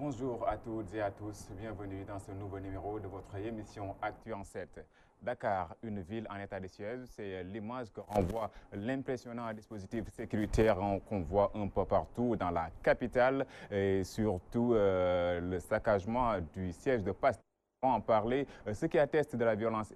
Bonjour à toutes et à tous, bienvenue dans ce nouveau numéro de votre émission Actu en 7. Dakar, une ville en état de siège, c'est l'image que renvoie l'impressionnant dispositif sécuritaire qu'on voit un peu partout dans la capitale et surtout le saccagement du siège de Pastef. En parler, ce qui atteste de la violence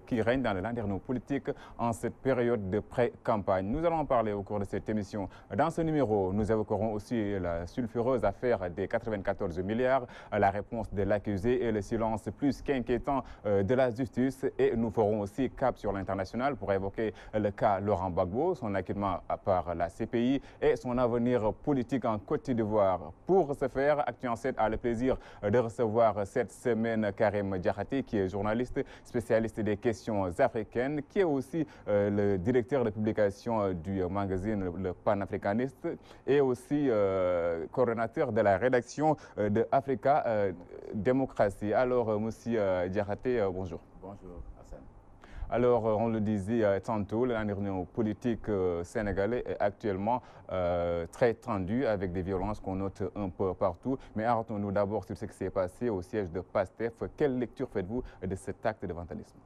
qui règne dans le landerneau politique en cette période de pré-campagne. Nous allons en parler au cours de cette émission. Dans ce numéro, nous évoquerons aussi la sulfureuse affaire des 94 milliards, la réponse de l'accusé et le silence plus qu'inquiétant de la justice. Et nous ferons aussi cap sur l'international pour évoquer le cas Laurent Gbagbo, son acquittement par la CPI et son avenir politique en Côte d'Ivoire. Pour ce faire, Actu en 7 a le plaisir de recevoir cette semaine Karim Diakhaté, qui est journaliste spécialiste des questions africaines, qui est aussi le directeur de publication du magazine Le Panafricaniste et aussi coordonnateur de la rédaction de Africa Démocratie. Alors, monsieur Diakhaté, bonjour. Bonjour, Hassan. Alors, on le disait tantôt, l'environnement politique sénégalais est actuellement très tendu avec des violences qu'on note un peu partout. Mais arrêtons-nous d'abord sur ce qui s'est passé au siège de Pastef. Quelle lecture faites-vous de cet acte de vandalisme?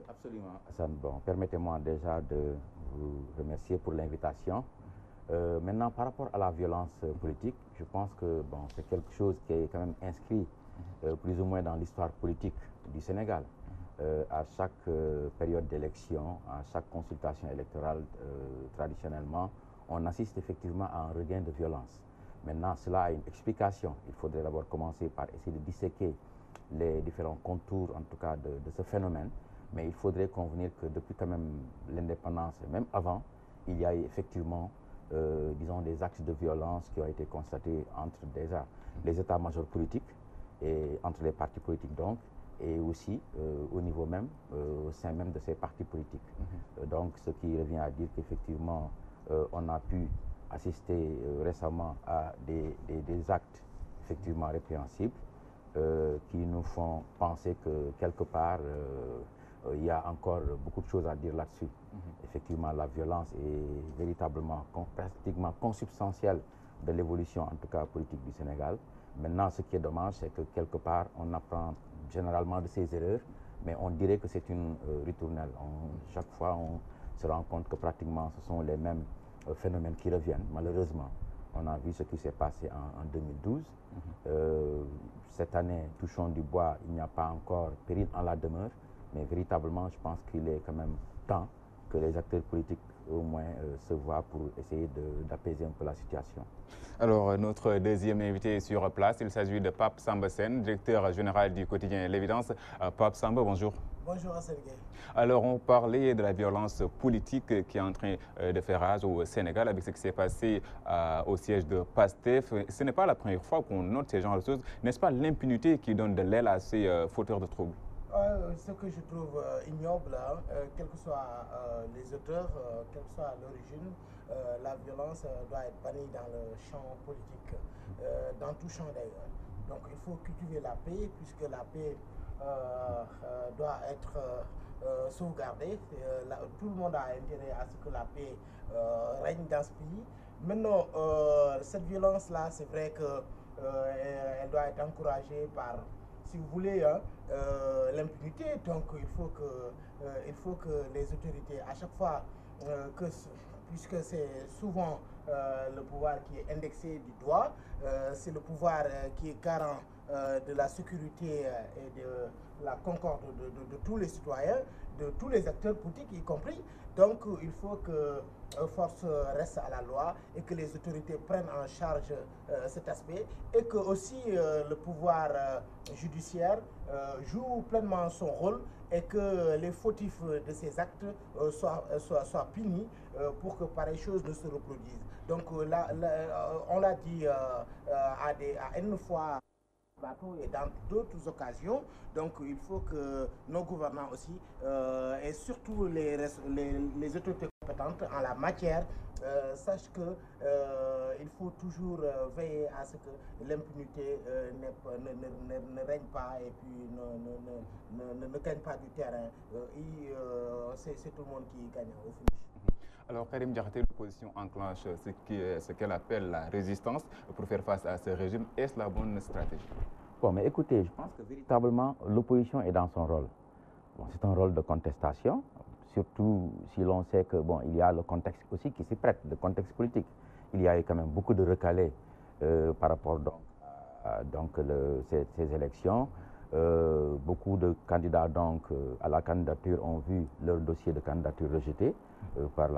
Absolument, Hassan. Bon, permettez-moi déjà de vous remercier pour l'invitation. Maintenant, par rapport à la violence politique, je pense que bon, c'est quelque chose qui est quand même inscrit plus ou moins dans l'histoire politique du Sénégal. À chaque période d'élection, à chaque consultation électorale, traditionnellement, on assiste effectivement à un regain de violence. Maintenant, cela a une explication. Il faudrait d'abord commencer par essayer de disséquer les différents contours, en tout cas, de ce phénomène. Mais il faudrait convenir que depuis quand même l'indépendance, et même avant, il y a effectivement, disons, des axes de violence qui ont été constatés entre déjà les états-majors politiques et entre les partis politiques donc, et aussi au niveau même, au sein même de ces partis politiques. Donc, ce qui revient à dire qu'effectivement, on a pu assister récemment à des actes effectivement répréhensibles qui nous font penser que quelque part, il y a encore beaucoup de choses à dire là-dessus. Effectivement, la violence est véritablement, pratiquement consubstantielle de l'évolution, en tout cas politique du Sénégal. Maintenant, ce qui est dommage, c'est que quelque part, on apprend généralement de ses erreurs, mais on dirait que c'est une ritournelle. Chaque fois, on se rend compte que pratiquement ce sont les mêmes phénomènes qui reviennent, malheureusement. On a vu ce qui s'est passé en 2012. Cette année, touchons du bois, il n'y a pas encore péril en la demeure, mais véritablement, je pense qu'il est quand même temps que les acteurs politiques au moins se voient pour essayer d'apaiser un peu la situation. Alors, notre deuxième invité est sur place. Il s'agit de Pape Samba Sène, directeur général du quotidien L'Évidence. Pape Samba, bonjour. Bonjour Hassan Gueye. Alors, on parlait de la violence politique qui est en train de faire rage au Sénégal avec ce qui s'est passé au siège de Pastef. Ce n'est pas la première fois qu'on note ce genre de choses. N'est-ce pas l'impunité qui donne de l'aile à ces fauteurs de troubles? Ce que je trouve ignoble, quels que soient les auteurs, quelle que soit l'origine, la violence doit être bannie dans le champ politique, dans tout champ d'ailleurs. Donc il faut cultiver la paix, puisque la paix doit être sauvegardée. Tout le monde a intérêt à ce que la paix règne dans ce pays. Maintenant, cette violence-là, c'est vrai qu'elle doit être encouragée par, si vous voulez, l'impunité. Donc il faut que les autorités, à chaque fois puisque c'est souvent le pouvoir qui est indexé du doigt, c'est le pouvoir qui est garant de la sécurité et de la concorde de tous les citoyens, de tous les acteurs politiques y compris. Donc il faut que force reste à la loi et que les autorités prennent en charge cet aspect, et que aussi le pouvoir judiciaire joue pleinement son rôle, et que les fautifs de ces actes soient punis pour que pareille chose ne se reproduise. Donc là, on l'a dit à une fois et dans d'autres occasions. Donc il faut que nos gouvernants aussi et surtout les autorités compétentes en la matière sachent que il faut toujours veiller à ce que l'impunité ne règne pas et puis ne gagne pas du terrain. C'est tout le monde qui gagne au finish. Alors, Karim Diakhaté, l'opposition enclenche ce qu'elle appelle la résistance pour faire face à ce régime. Est-ce la bonne stratégie? Bon, mais écoutez, je pense que véritablement, l'opposition est dans son rôle. Bon, c'est un rôle de contestation, surtout si l'on sait que, bon, il y a le contexte aussi qui s'y prête, le contexte politique. Il y a eu quand même beaucoup de recalés par rapport ces élections. Beaucoup de candidats donc à la candidature ont vu leur dossier de candidature rejeté par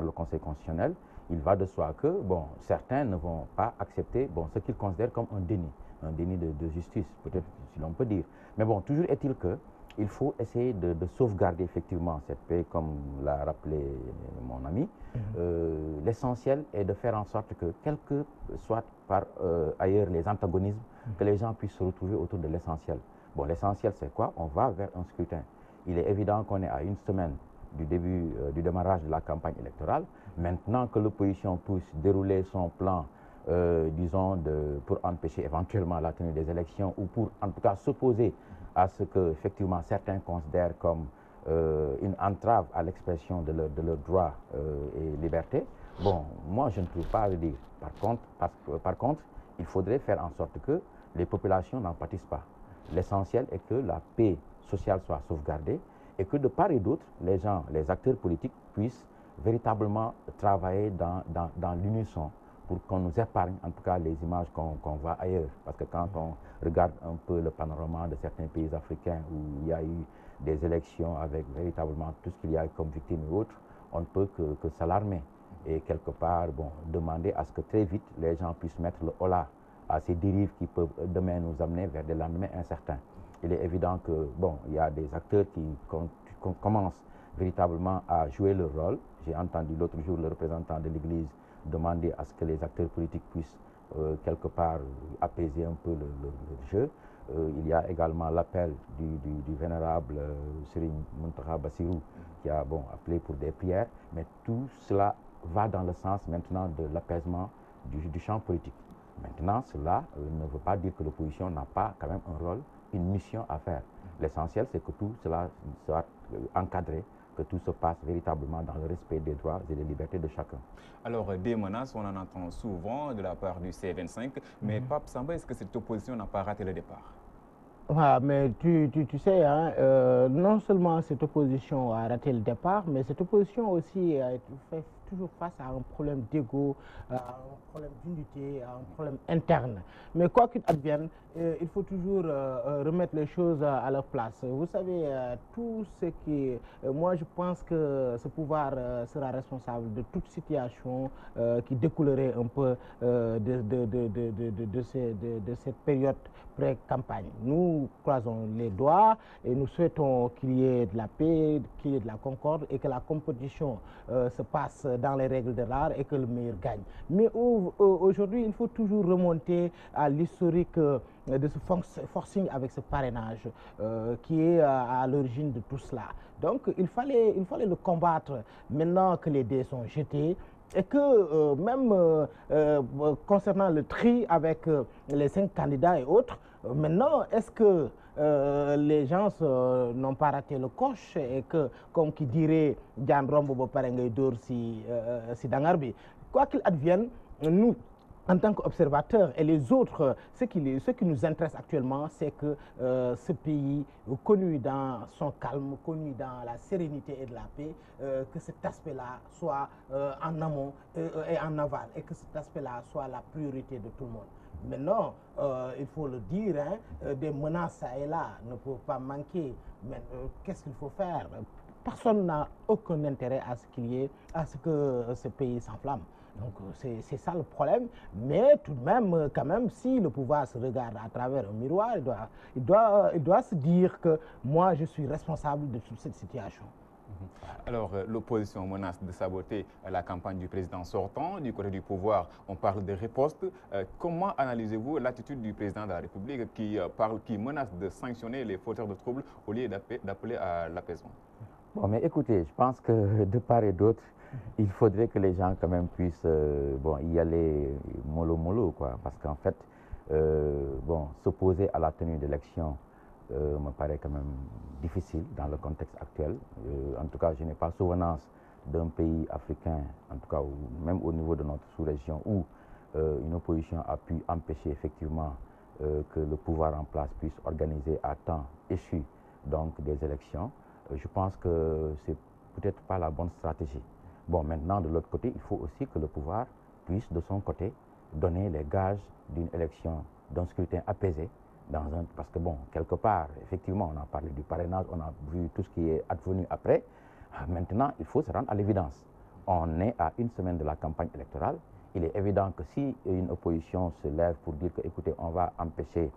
le Conseil constitutionnel. Il va de soi que bon, certains ne vont pas accepter ce qu'ils considèrent comme un déni de justice, peut-être si l'on peut dire. Mais bon, toujours est-il que il faut essayer de sauvegarder effectivement cette paix, comme l'a rappelé mon ami. L'essentiel est de faire en sorte que, quel que soit par ailleurs les antagonismes, que les gens puissent se retrouver autour de l'essentiel. Bon, l'essentiel c'est quoi? On va vers un scrutin. Il est évident qu'on est à une semaine du démarrage de la campagne électorale. Maintenant que l'opposition puisse dérouler son plan, disons, pour empêcher éventuellement la tenue des élections ou pour en tout cas s'opposer à ce que effectivement certains considèrent comme une entrave à l'expression de leurs droits et libertés. Bon, moi je ne trouve pas à le dire. Par contre, il faudrait faire en sorte que les populations n'en pâtissent pas. L'essentiel est que la paix sociale soit sauvegardée et que de part et d'autre, les acteurs politiques puissent véritablement travailler dans l'unisson pour qu'on nous épargne en tout cas les images qu'on voit ailleurs. Parce que quand on regarde un peu le panorama de certains pays africains où il y a eu des élections avec véritablement tout ce qu'il y a comme victimes et autres, on ne peut que s'alarmer. Et quelque part, bon, demander à ce que très vite les gens puissent mettre le holà à ces dérives qui peuvent demain nous amener vers des lendemains incertains. Il est évident que, bon, il y a des acteurs qui commencent véritablement à jouer leur rôle. J'ai entendu l'autre jour le représentant de l'Église demander à ce que les acteurs politiques puissent quelque part apaiser un peu le jeu. Il y a également l'appel du vénérable Serigne Mountakha Bassirou qui a appelé pour des prières, mais tout cela va dans le sens maintenant de l'apaisement du champ politique. Maintenant, cela ne veut pas dire que l'opposition n'a pas quand même un rôle, une mission à faire. L'essentiel, c'est que tout cela soit encadré, que tout se passe véritablement dans le respect des droits et des libertés de chacun. Alors, des menaces, on en entend souvent de la part du C25, mais Pape Samba, est-ce que cette opposition n'a pas raté le départ? Ah, mais tu sais, hein, non seulement cette opposition a raté le départ, mais cette opposition aussi a fait toujours face à un problème d'ego, à un problème d'unité, à un problème interne. Mais quoi qu'il advienne, il faut toujours remettre les choses à leur place. Vous savez, tout ce qui... moi, je pense que ce pouvoir sera responsable de toute situation qui découlerait un peu de cette période pré-campagne. Nous croisons les doigts et nous souhaitons qu'il y ait de la paix, qu'il y ait de la concorde et que la compétition se passe dans les règles de l'art et que le meilleur gagne. Mais aujourd'hui, il faut toujours remonter à l'historique de ce forcing avec ce parrainage qui est à l'origine de tout cela. Donc il fallait le combattre maintenant que les dés sont jetés. Et que même concernant le tri avec les 5 candidats et autres, maintenant, est-ce que les gens n'ont pas raté le coche et que, comme qui dirait Diane Rombo Parengay-Dor si Dangarbi, quoi qu'il advienne, nous, en tant qu'observateurs et les autres, ce qui nous intéresse actuellement, c'est que ce pays, connu dans son calme, connu dans la sérénité et de la paix, que cet aspect-là soit en amont et en aval, et que cet aspect-là soit la priorité de tout le monde. Maintenant, il faut le dire, hein, des menaces ça et là ne peuvent pas manquer. Mais qu'est-ce qu'il faut faire? Personne n'a aucun intérêt à ce que ce pays s'enflamme. Donc c'est ça le problème, mais tout de même, quand même, si le pouvoir se regarde à travers un miroir, il doit se dire que moi je suis responsable de toute cette situation. Alors, l'opposition menace de saboter la campagne du président sortant. Du côté du pouvoir, on parle de riposte. Comment analysez-vous l'attitude du président de la République qui menace de sanctionner les fauteurs de troubles au lieu d'appeler à l'apaisement? Bon, mais écoutez, je pense que de part et d'autre, il faudrait que les gens quand même puissent y aller mollo, quoi. Parce qu'en fait, s'opposer à la tenue d'élections me paraît quand même difficile dans le contexte actuel. En tout cas, je n'ai pas souvenance d'un pays africain, en tout cas, ou même au niveau de notre sous-région, où une opposition a pu empêcher effectivement que le pouvoir en place puisse organiser à temps échu donc des élections, je pense que c'est peut-être pas la bonne stratégie. Bon, maintenant, de l'autre côté, il faut aussi que le pouvoir puisse, de son côté, donner les gages d'une élection, d'un scrutin apaisé, parce que, bon, quelque part, effectivement, on a parlé du parrainage, on a vu tout ce qui est advenu après. Maintenant, il faut se rendre à l'évidence. On est à une semaine de la campagne électorale. Il est évident que si une opposition se lève pour dire que, écoutez, on va empêcher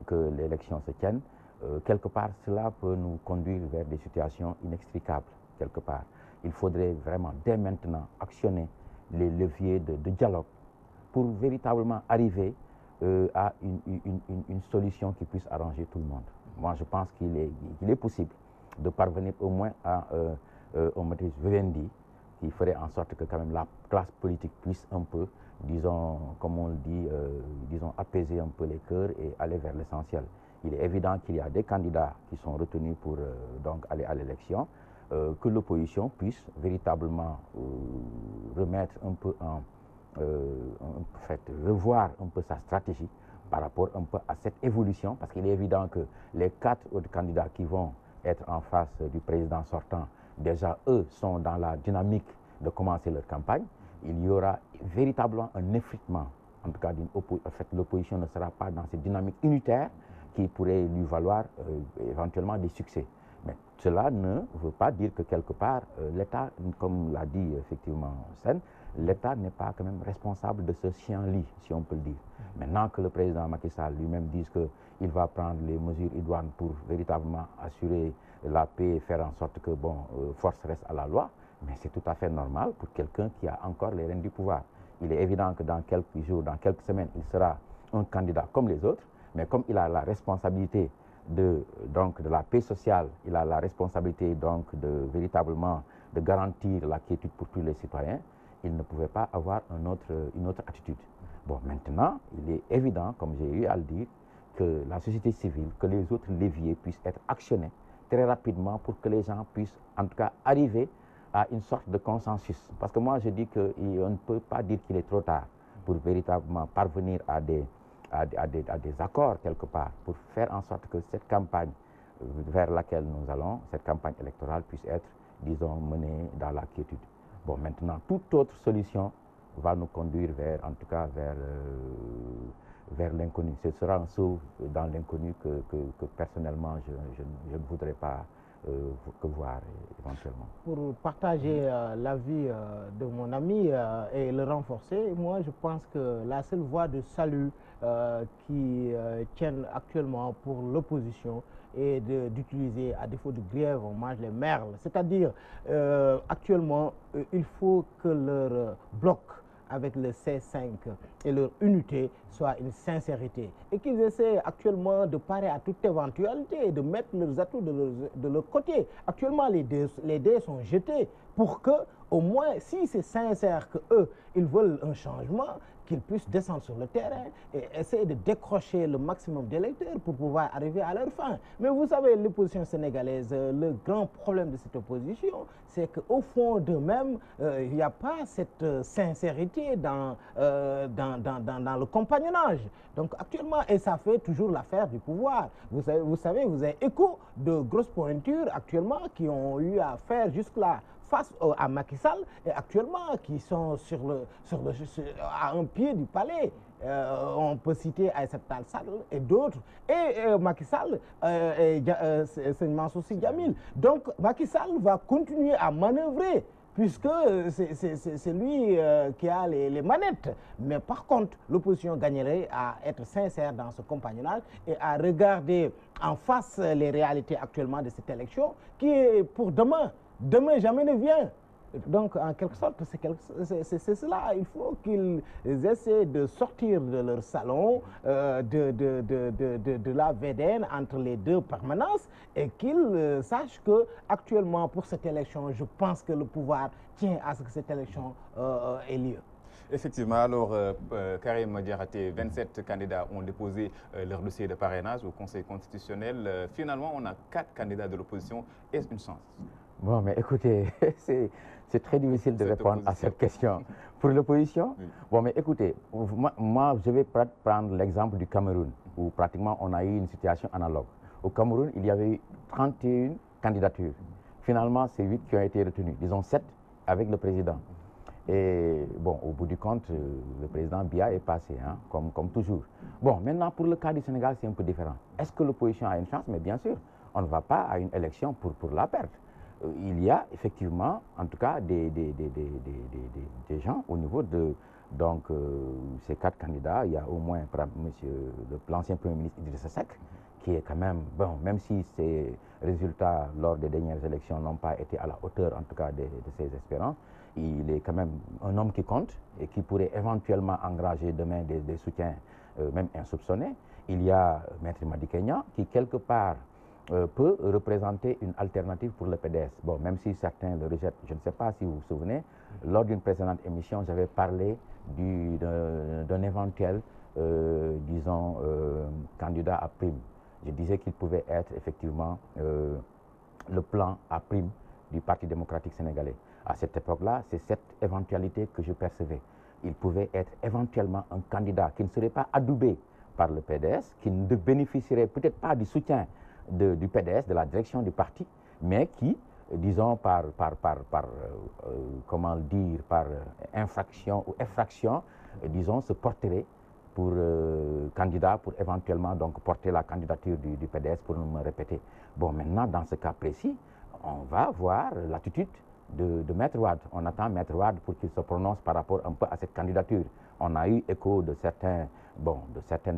que l'élection se tienne, quelque part, cela peut nous conduire vers des situations inextricables, quelque part. Il faudrait vraiment, dès maintenant, actionner les leviers de dialogue pour véritablement arriver à une solution qui puisse arranger tout le monde. Moi, je pense qu'il est possible de parvenir au moins à un maîtrise Vivendi qui ferait en sorte que quand même la classe politique puisse un peu, disons, comme on le dit, disons, apaiser un peu les cœurs et aller vers l'essentiel. Il est évident qu'il y a des candidats qui sont retenus pour donc aller à l'élection, que l'opposition puisse véritablement remettre un peu en fait, revoir un peu sa stratégie par rapport un peu à cette évolution, parce qu'il est évident que les 4 autres candidats qui vont être en face du président sortant, déjà eux sont dans la dynamique de commencer leur campagne. Il y aura véritablement un effritement, en tout cas en fait, l'opposition ne sera pas dans cette dynamique unitaire qui pourrait lui valoir éventuellement des succès. Mais cela ne veut pas dire que quelque part l'État, comme l'a dit effectivement Sen, l'État n'est pas quand même responsable de ce chien-lit, si on peut le dire. Maintenant que le président Macky Sall lui-même dise qu'il va prendre les mesures idoines pour véritablement assurer la paix et faire en sorte que, bon, force reste à la loi, mais c'est tout à fait normal pour quelqu'un qui a encore les rênes du pouvoir. Il est évident que dans quelques jours, dans quelques semaines, il sera un candidat comme les autres, mais comme il a la responsabilité de la paix sociale, il a la responsabilité donc de véritablement de garantir la quiétude pour tous les citoyens, il ne pouvait pas avoir une autre attitude. Bon, maintenant, il est évident, comme j'ai eu à le dire, que la société civile, que les autres leviers puissent être actionnés très rapidement pour que les gens puissent, en tout cas, arriver à une sorte de consensus. Parce que moi, je dis qu'on ne peut pas dire qu'il est trop tard pour véritablement parvenir à des accords quelque part, pour faire en sorte que cette campagne vers laquelle nous allons, cette campagne électorale puisse être, disons, menée dans la quiétude. Bon, maintenant, toute autre solution va nous conduire vers, en tout cas, vers l'inconnu. Ce sera un saut dans l'inconnu que personnellement, je ne voudrais pas que voir éventuellement. Pour partager l'avis de mon ami et le renforcer, moi je pense que la seule voie de salut qui tienne actuellement pour l'opposition est d'utiliser, à défaut de griève, on mange les merles. C'est-à-dire, actuellement, il faut que leur bloc avec le C5 et leur unité soit une sincérité et qu'ils essaient actuellement de parer à toute éventualité et de mettre leurs atouts de leur côté. Actuellement, les dés sont jetés pour que, au moins, si c'est sincère que eux, ils veulent un changement, qu'ils puissent descendre sur le terrain et essayer de décrocher le maximum d'électeurs pour pouvoir arriver à leur fin. Mais vous savez, l'opposition sénégalaise, le grand problème de cette opposition, c'est qu'au fond d'eux-mêmes, il n'y a pas cette sincérité dans le compagnonnage. Donc actuellement, et ça fait toujours l'affaire du pouvoir. Vous savez, vous avez écho de grosses pointures actuellement qui ont eu à faire jusque-là face à Macky Sall et actuellement qui sont à un pied du palais. On peut citer Aïssata Tall Sall et d'autres, et Macky Sall et Mansour Sy Djamil. Donc Macky Sall va continuer à manœuvrer puisque c'est lui qui a les manettes. Mais par contre, l'opposition gagnerait à être sincère dans ce compagnonnage et à regarder en face les réalités actuellement de cette élection qui est pour demain. Demain jamais ne vient. Donc, en quelque sorte, c'est cela. Il faut qu'ils essaient de sortir de leur salon, de la VDN entre les deux permanences et qu'ils sachent qu'actuellement, pour cette élection, je pense que le pouvoir tient à ce que cette élection ait lieu. Effectivement, alors Karim Diakhaté, 27 candidats ont déposé leur dossier de parrainage au Conseil constitutionnel. Finalement, on a 4 candidats de l'opposition. Est-ce une chance? Bon, mais écoutez, c'est très difficile de répondre à cette question. Pour l'opposition, oui. Bon, mais écoutez, moi je vais prendre l'exemple du Cameroun, où pratiquement on a eu une situation analogue. Au Cameroun, il y avait eu 31 candidatures. Finalement, c'est 8 qui ont été retenues, disons 7 avec le président. Et bon, au bout du compte, le président Biya est passé, hein, comme toujours. Bon, maintenant, pour le cas du Sénégal, c'est un peu différent. Est-ce que l'opposition a une chance? Mais bien sûr, on ne va pas à une élection pour la perdre. Il y a effectivement, en tout cas, des gens au niveau de ces 4 candidats. Il y a au moins l'ancien Premier ministre Idrissa Seck, qui est quand même, bon, même si ses résultats lors des dernières élections n'ont pas été à la hauteur, en tout cas, de ses espérances, il est quand même un homme qui compte et qui pourrait éventuellement engager demain des soutiens même insoupçonnés. Il y a Maître Madické Niang qui, quelque part, peut représenter une alternative pour le PDS. Bon, même si certains le rejettent, je ne sais pas si vous vous souvenez, lors d'une précédente émission, j'avais parlé d'un éventuel, disons, candidat à prime. Je disais qu'il pouvait être effectivement le plan à prime du Parti démocratique sénégalais. À cette époque-là, c'est cette éventualité que je percevais. Il pouvait être éventuellement un candidat qui ne serait pas adoubé par le PDS, qui ne bénéficierait peut-être pas du soutien du PDS, de la direction du parti, mais qui, disons, comment dire, par infraction ou effraction, disons, se porterait pour candidat, pour éventuellement donc porter la candidature du PDS, pour ne me répéter. Bon, maintenant, dans ce cas précis, on va voir l'attitude de Maître Wade. On attend Maître Wade pour qu'il se prononce par rapport un peu à cette candidature. On a eu écho de certaines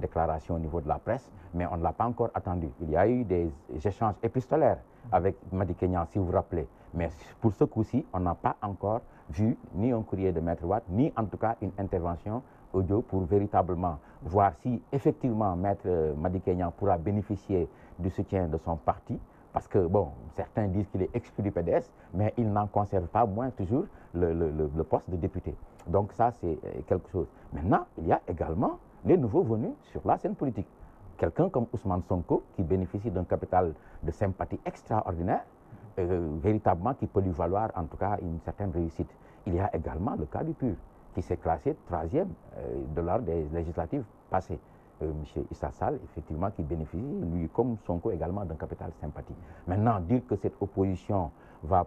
déclarations au niveau de la presse, mais on ne l'a pas encore attendu. Il y a eu des échanges épistolaires avec Madické Niang, si vous vous rappelez. Mais pour ce coup-ci, on n'a pas encore vu ni un courrier de Maître Wade, ni en tout cas une intervention audio pour véritablement voir si effectivement Maître Madické Niang pourra bénéficier du soutien de son parti. Parce que, bon, certains disent qu'il est exclu du PDS, mais il n'en conserve pas moins toujours le poste de député. Donc ça, c'est quelque chose. Maintenant, il y a également les nouveaux venus sur la scène politique. Quelqu'un comme Ousmane Sonko, qui bénéficie d'un capital de sympathie extraordinaire, véritablement qui peut lui valoir en tout cas une certaine réussite. Il y a également le cas du PUR, qui s'est classé 3e de l'ordre des législatives passées. M. Issa Sall, effectivement, qui bénéficie, lui comme Sonko, également d'un capital sympathie. Maintenant, dire que cette opposition va,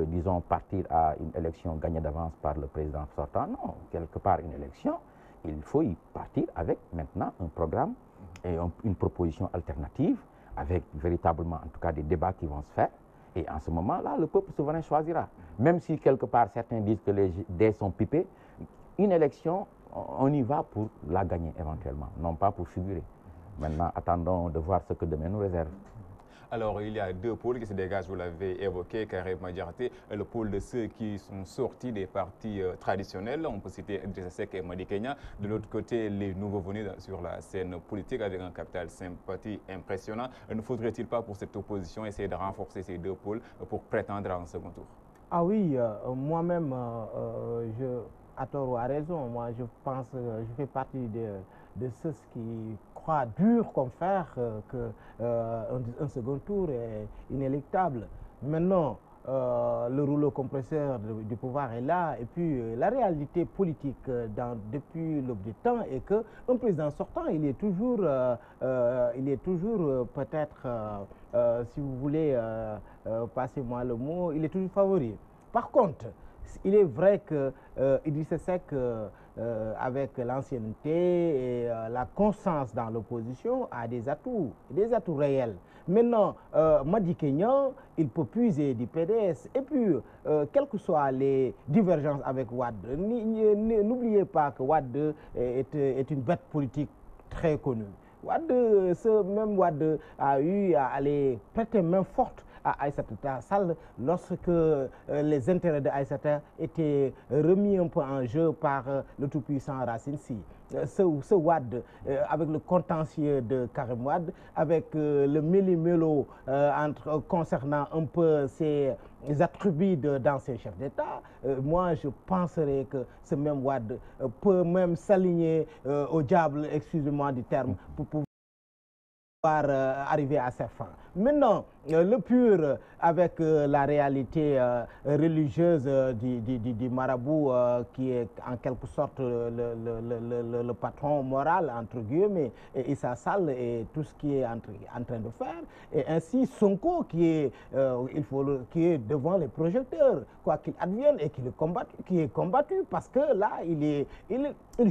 disons, partir à une élection gagnée d'avance par le président sortant, non, quelque part une élection, il faut y partir avec maintenant un programme et une proposition alternative, avec véritablement, en tout cas, des débats qui vont se faire. Et en ce moment-là, le peuple souverain choisira. Même si quelque part certains disent que les dés sont pipés, une élection, on y va pour la gagner éventuellement, non pas pour figurer. Maintenant, attendons de voir ce que demain nous réserve. Alors, il y a 2 pôles qui se dégagent, vous l'avez évoqué, Karim Media-Diakhaté, le pôle de ceux qui sont sortis des partis traditionnels, on peut citer Idrissa Seck et Madické Niang. De l'autre côté, les nouveaux venus sur la scène politique avec un capital sympathie impressionnant. Ne faudrait-il pas pour cette opposition essayer de renforcer ces 2 pôles pour prétendre à un second tour? Ah oui, moi-même, à tort ou à raison, moi je pense, je fais partie de ceux qui croient dur comme fer qu'un second tour est inéluctable. Maintenant, le rouleau compresseur du pouvoir est là, et puis la réalité politique depuis l'aube du temps est qu'un président sortant, il est toujours peut-être, si vous voulez, passez-moi le mot, il est toujours favori. Par contre, il est vrai que Idrissa Seck, avec l'ancienneté et la constance dans l'opposition, a des atouts réels. Maintenant, Madické Niang, il peut puiser du PDS. Et puis, quelles que soient les divergences avec Wade, n'oubliez pas que Wade est une bête politique très connue. Même Wade a eu à aller prêter main forte à Aïssata Sall lorsque les intérêts de Aïssata étaient remis un peu en jeu par le tout-puissant Racine Sy. Ce Wade, avec le contentieux de Karim Wade, avec le méli-mélo concernant un peu ses attributs d'anciens chefs d'État, moi je penserais que ce même Wade peut même s'aligner au diable, excusez-moi du terme, pour pouvoir arriver à ses fins. Maintenant, le pur avec la réalité religieuse du marabout qui est en quelque sorte le patron moral, entre guillemets, et Issa Sall et tout ce qui est en train de faire, et ainsi Sonko qui est, qui est devant les projecteurs, quoi qu'il advienne, et qui est combattu parce que là, il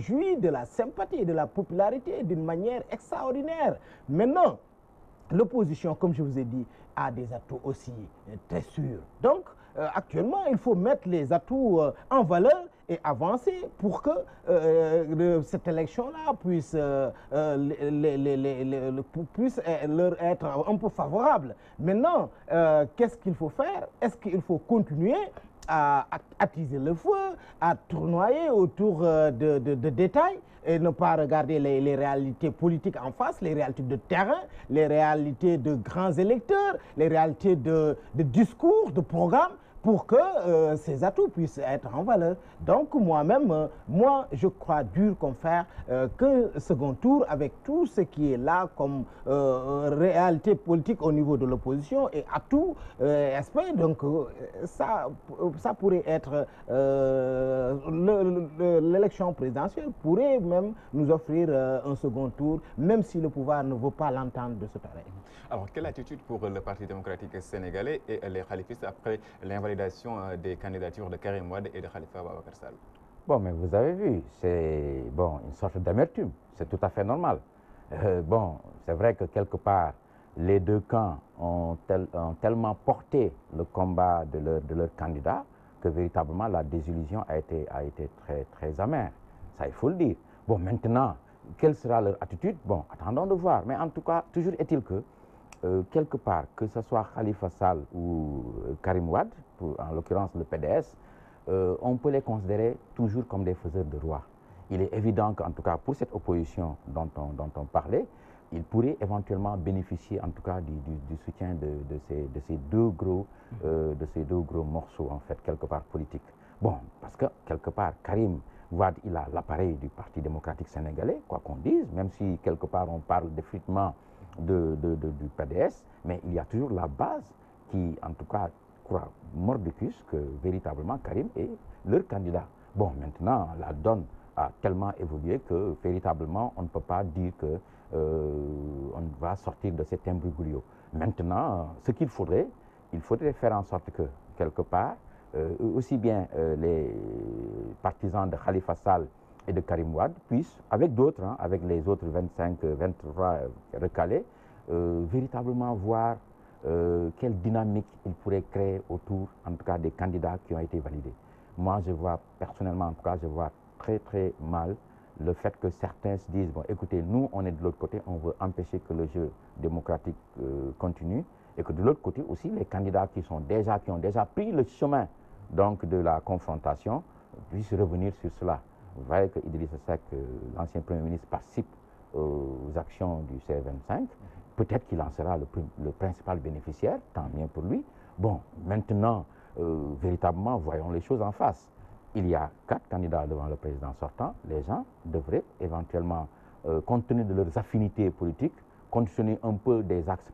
jouit de la sympathie, de la popularité d'une manière extraordinaire. Maintenant, l'opposition, comme je vous ai dit, a des atouts aussi très sûrs. Donc, actuellement, il faut mettre les atouts en valeur et avancer pour que cette élection-là puisse leur être un peu favorable. Maintenant, qu'est-ce qu'il faut faire? Est-ce qu'il faut continuer à attiser le feu, à tournoyer autour de détails et ne pas regarder les réalités politiques en face, les réalités de terrain, les réalités de grands électeurs, les réalités de discours, de programmes, pour que ces atouts puissent être en valeur. Donc moi-même, je crois dur comme fer que second tour avec tout ce qui est là comme réalité politique au niveau de l'opposition et atout aspect. Donc ça pourrait être l'élection présidentielle pourrait même nous offrir un second tour, même si le pouvoir ne veut pas l'entendre de ce terrain. Alors, quelle attitude pour le Parti démocratique sénégalais et les khalifistes après l'invalidation des candidatures de Karim Wade et de Khalifa Ababacar Sall? Bon, mais vous avez vu, c'est bon, une sorte d'amertume, c'est tout à fait normal. Bon, c'est vrai que quelque part, les deux camps ont tellement porté le combat de leur candidat que véritablement la désillusion a été très, très amère. Ça, il faut le dire. Bon, maintenant, quelle sera leur attitude? Bon, attendons de voir. Mais en tout cas, toujours est-il que quelque part, que ce soit Khalifa Sall ou Karim Wade, en l'occurrence le PDS, on peut les considérer toujours comme des faiseurs de roi. Il est évident qu'en tout cas pour cette opposition dont on parlait, il pourrait éventuellement bénéficier en tout cas du soutien de ces deux gros morceaux en fait quelque part politiques. Bon, parce que quelque part Karim Wade, il a l'appareil du Parti démocratique sénégalais, quoi qu'on dise, même si quelque part on parle d'effritement du PDS, mais il y a toujours la base qui, en tout cas, croit mordicus que véritablement Karim est leur candidat. Bon, maintenant, la donne a tellement évolué que véritablement, on ne peut pas dire que on va sortir de cet imbroglio. Maintenant, ce qu'il faudrait, il faudrait faire en sorte que, quelque part, aussi bien les partisans de Khalifa Sall et de Karim Wade puissent, avec d'autres, hein, avec les autres 25, 23 recalés, véritablement voir quelle dynamique ils pourraient créer autour, en tout cas, des candidats qui ont été validés. Moi, je vois, personnellement, en tout cas, je vois très, très mal le fait que certains se disent, bon, écoutez, nous, on est de l'autre côté, on veut empêcher que le jeu démocratique continue, et que de l'autre côté aussi, les candidats qui ont déjà pris le chemin donc, de la confrontation puissent revenir sur cela. Vous voyez que Idrissa Seck, l'ancien Premier ministre, participe aux actions du CR25. Peut-être qu'il en sera le principal bénéficiaire, tant mieux pour lui. Bon, maintenant, véritablement, voyons les choses en face. Il y a 4 candidats devant le président sortant. Les gens devraient éventuellement, compte tenu de leurs affinités politiques, compte tenu un peu des axes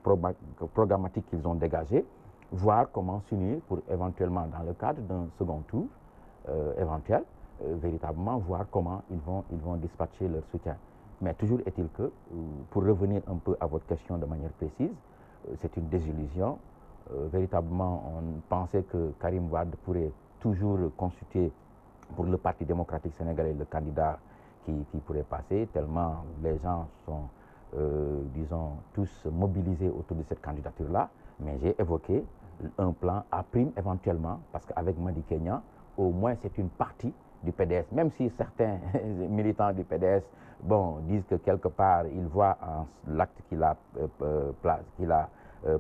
programmatiques qu'ils ont dégagés, voir comment s'unir pour éventuellement, dans le cadre d'un second tour éventuel, véritablement voir comment ils vont dispatcher leur soutien. Mais toujours est-il que, pour revenir un peu à votre question de manière précise, c'est une désillusion. Véritablement, on pensait que Karim Wade pourrait toujours consulter pour le Parti démocratique sénégalais le candidat qui pourrait passer, tellement les gens sont, disons, tous mobilisés autour de cette candidature-là. Mais j'ai évoqué un plan à prime éventuellement, parce qu'avec Madi Kenya, au moins c'est une partie du PDS, même si certains militants du PDS disent que quelque part ils voient en l'acte qu'il a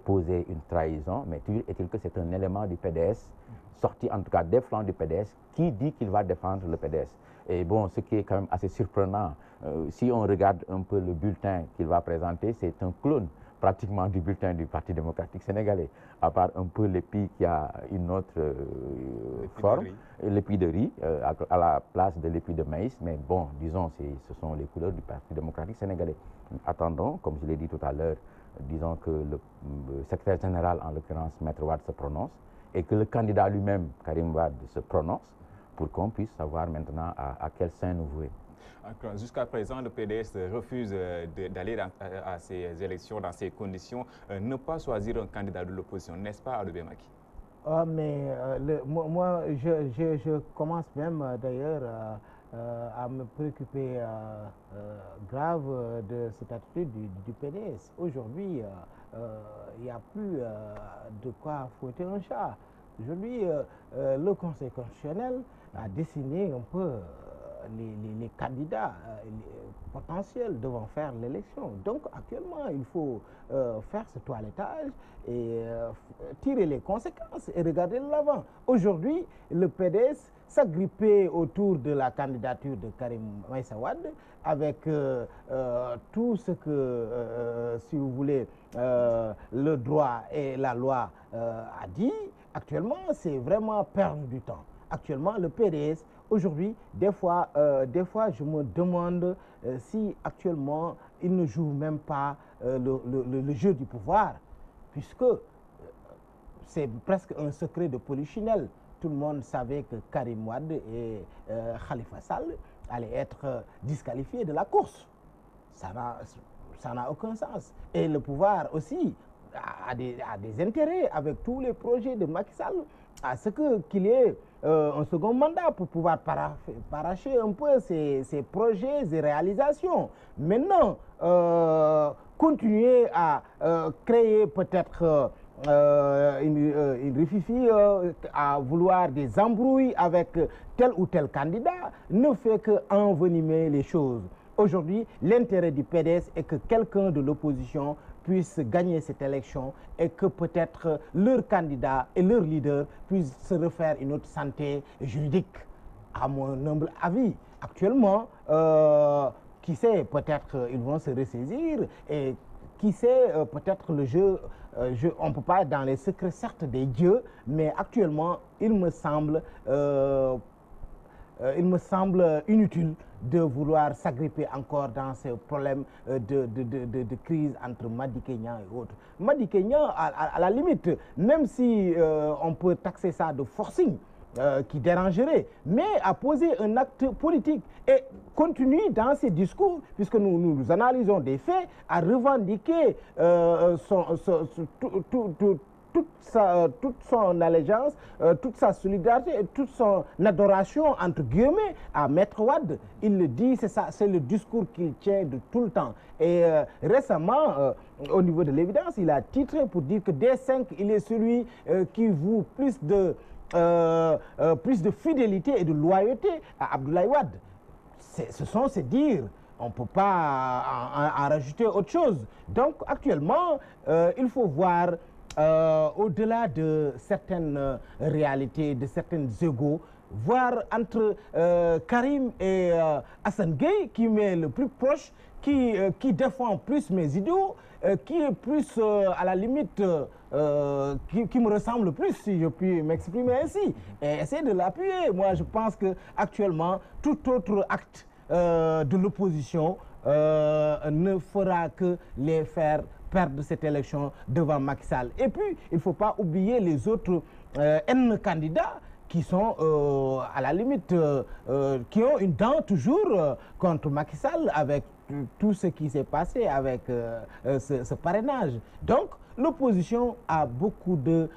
posé une trahison, mais toujours est-il que c'est un élément du PDS, sorti en tout cas des flancs du PDS, qui dit qu'il va défendre le PDS. Et bon, ce qui est quand même assez surprenant, si on regarde un peu le bulletin qu'il va présenter, c'est un clone, pratiquement du bulletin du Parti démocratique sénégalais, à part un peu l'épi qui a une autre forme, l'épi de riz à la place de l'épi de maïs, mais bon, disons, ce sont les couleurs du Parti démocratique sénégalais. Attendons, comme je l'ai dit tout à l'heure, disons que le secrétaire général, en l'occurrence Maître Wade, se prononce et que le candidat lui-même, Karim Wade, se prononce pour qu'on puisse savoir maintenant à quel sein nous vouer. Jusqu'à présent, le PDS refuse d'aller à ces élections dans ces conditions. Ne pas choisir un candidat de l'opposition, n'est-ce pas, Adoubé Macky? Mais moi, je commence même d'ailleurs à me préoccuper grave de cette attitude du PDS. Aujourd'hui, il n'y a plus de quoi fouetter un chat. Aujourd'hui, le Conseil constitutionnel a dessiné un peu les candidats potentiels devant faire l'élection. Donc actuellement, il faut faire ce toilettage et tirer les conséquences et regarder l'avant. Aujourd'hui, le PDS s'agrippait autour de la candidature de Karim Meïssa Wade avec tout ce que, si vous voulez, le droit et la loi a dit. Actuellement, c'est vraiment perdre du temps. Actuellement, le PDS, aujourd'hui, des fois, je me demande si actuellement, il ne joue même pas le jeu du pouvoir, puisque c'est presque un secret de polichinelle. Tout le monde savait que Karim Wade et Khalifa Sall allaient être disqualifiés de la course. Ça n'a aucun sens. Et le pouvoir aussi a des intérêts avec tous les projets de Macky Sall à ce qu'il y ait un second mandat pour pouvoir paracher un peu ces projets et réalisations. Maintenant, continuer à créer peut-être une rififi, à vouloir des embrouilles avec tel ou tel candidat ne fait qu'envenimer les choses. Aujourd'hui, l'intérêt du PDS est que quelqu'un de l'opposition puisse gagner cette élection et que peut-être leur candidat et leur leader puissent se refaire une autre santé juridique, à mon humble avis. Actuellement, qui sait, peut-être ils vont se ressaisir et qui sait, peut-être le jeu, on ne peut pas être dans les secrets certes des dieux, mais actuellement, il me semble inutile de vouloir s'agripper encore dans ces problèmes de crise entre Madické Niang et autres. Madické Niang, à la limite, même si on peut taxer ça de forcing, qui dérangerait, mais à poser un acte politique et continue dans ses discours, puisque nous analysons des faits, à revendiquer toute son allégeance, toute sa solidarité et toute son adoration, entre guillemets, à Maître Wade. Il le dit, c'est le discours qu'il tient de tout le temps. Et récemment, au niveau de l'évidence, il a titré pour dire que des 5, il est celui qui voue plus de fidélité et de loyauté à Abdoulaye Wade. Ce sont ces dires. On ne peut pas en rajouter autre chose. Donc actuellement, il faut voir au-delà de certaines réalités, de certains égos, voir entre Karim et Assane Gueye, qui m'est le plus proche, qui défend plus mes idéaux, qui est plus à la limite, qui me ressemble plus, si je puis m'exprimer ainsi, et essayer de l'appuyer. Moi, je pense qu'actuellement, tout autre acte de l'opposition ne fera que les faire perdre cette élection devant Macky Sall. Et puis, il ne faut pas oublier les autres N candidats qui sont à la limite, qui ont une dent toujours contre Macky Sall avec tout ce qui s'est passé avec ce parrainage. Donc, l'opposition a beaucoup de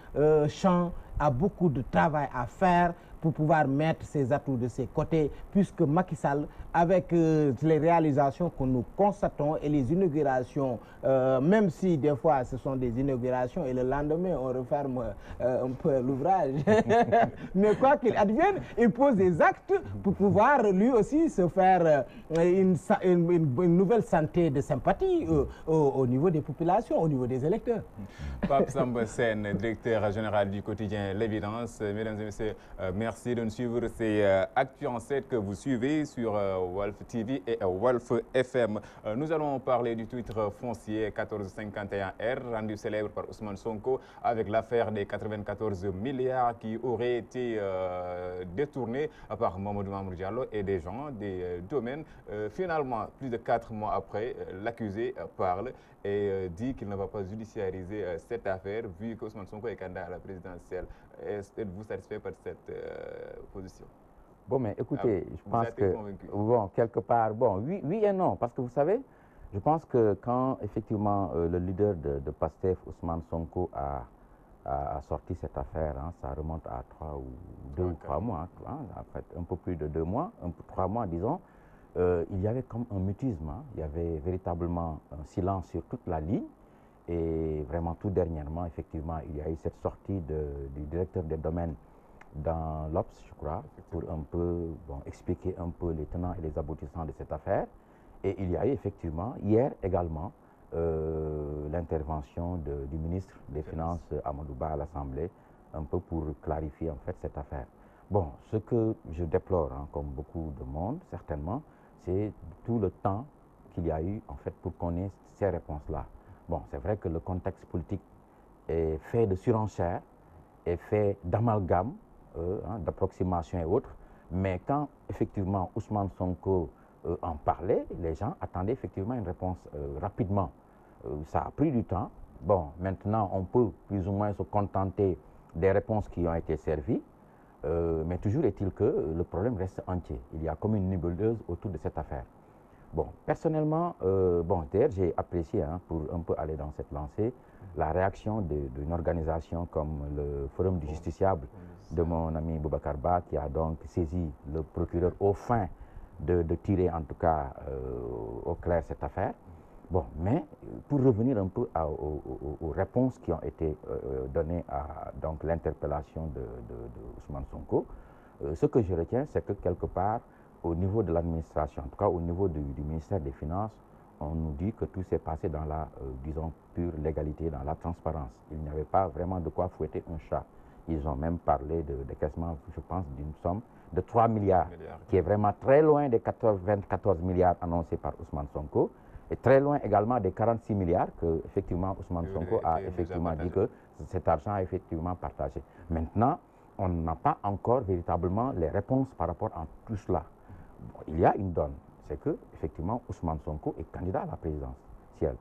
champs, a beaucoup de travail à faire pour pouvoir mettre ses atouts de ses côtés, puisque Macky Sall, avec les réalisations que nous constatons et les inaugurations, même si des fois ce sont des inaugurations et le lendemain on referme un peu l'ouvrage, mais quoi qu'il advienne, il pose des actes pour pouvoir lui aussi se faire une nouvelle santé de sympathie au niveau des populations, au niveau des électeurs. Pape Samba Sène, directeur général du quotidien L'Évidence. Mesdames et messieurs, merci. Merci de nous suivre. C'est Actu en 7 que vous suivez sur Walf TV et Walf FM. Nous allons parler du titre foncier 1451R, rendu célèbre par Ousmane Sonko, avec l'affaire des 94 milliards qui auraient été détournés par Mamadou Diallo et des gens, des domaines. Finalement, plus de 4 mois après, l'accusé parle et dit qu'il ne va pas judiciariser cette affaire, vu que Ousmane Sonko est candidat à la présidentielle. Êtes-vous satisfait par cette position? Bon, mais écoutez, je pense que, convaincu. bon, quelque part, bon, oui et non, parce que vous savez, je pense que quand effectivement le leader de PASTEF, Ousmane Sonko, a sorti cette affaire, hein, ça remonte à 2 ou 3 mois, hein, en fait, un peu plus de 2 mois, 3 mois, disons, il y avait comme un mutisme, hein, il y avait véritablement un silence sur toute la ligne. Et vraiment, tout dernièrement, effectivement, il y a eu cette sortie du directeur des domaines dans l'Obs, je crois, pour un peu expliquer un peu les tenants et les aboutissants de cette affaire. Et il y a eu effectivement, hier également, l'intervention du ministre des Finances, Amadou Ba, à l'Assemblée, un peu pour clarifier en fait cette affaire. Bon, ce que je déplore, hein, comme beaucoup de monde, certainement, c'est tout le temps qu'il y a eu en fait pour qu'on ait ces réponses-là. Bon, c'est vrai que le contexte politique est fait de surenchère, est fait d'amalgame, hein, d'approximation et autres, mais quand effectivement Ousmane Sonko en parlait, les gens attendaient effectivement une réponse rapidement. Ça a pris du temps. Bon, maintenant on peut plus ou moins se contenter des réponses qui ont été servies, mais toujours est-il que le problème reste entier. Il y a comme une nébuleuse autour de cette affaire. Bon, personnellement, d'ailleurs, j'ai apprécié, hein, pour un peu aller dans cette lancée, la réaction d'une organisation comme le Forum du Justiciable de mon ami Boubacar Ba, qui a donc saisi le procureur aux fins de tirer en tout cas au clair cette affaire. Bon, mais pour revenir un peu aux réponses qui ont été données à l'interpellation de Ousmane Sonko, ce que je retiens, c'est que quelque part, au niveau de l'administration, en tout cas au niveau du ministère des Finances, on nous dit que tout s'est passé dans la, disons, pure légalité, dans la transparence. Il n'y avait pas vraiment de quoi fouetter un chat. Ils ont même parlé de décaissement, je pense, d'une somme de 3 milliards, qui est vraiment très loin des 24 milliards annoncés par Ousmane Sonko, et très loin également des 46 milliards que, effectivement, Ousmane Sonko a effectivement dit que cet argent est effectivement partagé. Maintenant, on n'a pas encore véritablement les réponses par rapport à tout cela. Bon, il y a une donne, c'est que effectivement Ousmane Sonko est candidat à la présidentielle.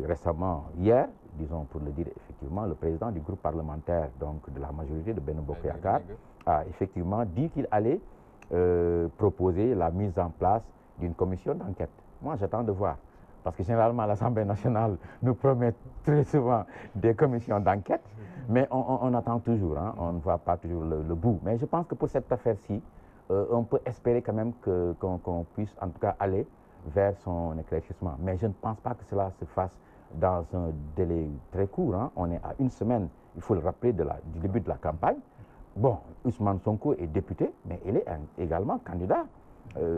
Récemment, hier, disons pour le dire effectivement, le président du groupe parlementaire donc de la majorité de Benno Bokk Yakaar a effectivement dit qu'il allait proposer la mise en place d'une commission d'enquête. Moi, j'attends de voir. Parce que généralement, l'Assemblée nationale nous promet très souvent des commissions d'enquête, mais on attend toujours, hein, on ne voit pas toujours le bout. Mais je pense que pour cette affaire-ci, on peut espérer quand même qu'on puisse en tout cas aller vers son éclaircissement. Mais je ne pense pas que cela se fasse dans un délai très court, hein. On est à 1 semaine, il faut le rappeler, du début de la campagne. Bon, Ousmane Sonko est député, mais il est également candidat,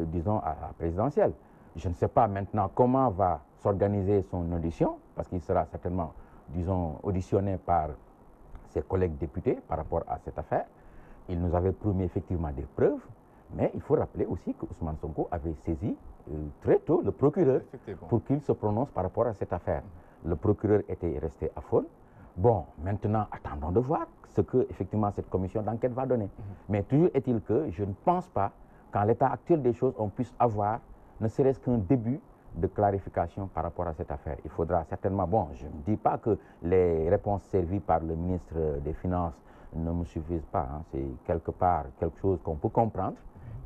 disons, à la présidentielle. Je ne sais pas maintenant comment va s'organiser son audition, parce qu'il sera certainement, disons, auditionné par ses collègues députés par rapport à cette affaire. Il nous avait promis effectivement des preuves, mais il faut rappeler aussi que Ousmane Sonko avait saisi très tôt le procureur pour qu'il se prononce par rapport à cette affaire. Le procureur était resté à faune. Bon, maintenant, attendons de voir ce que effectivement cette commission d'enquête va donner. Mais toujours est-il que je ne pense pas qu'en l'état actuel des choses, on puisse avoir ne serait-ce qu'un début de clarification par rapport à cette affaire. Il faudra certainement, bon, je ne dis pas que les réponses servies par le ministre des Finances ne me suffisent pas, hein. C'est quelque part quelque chose qu'on peut comprendre.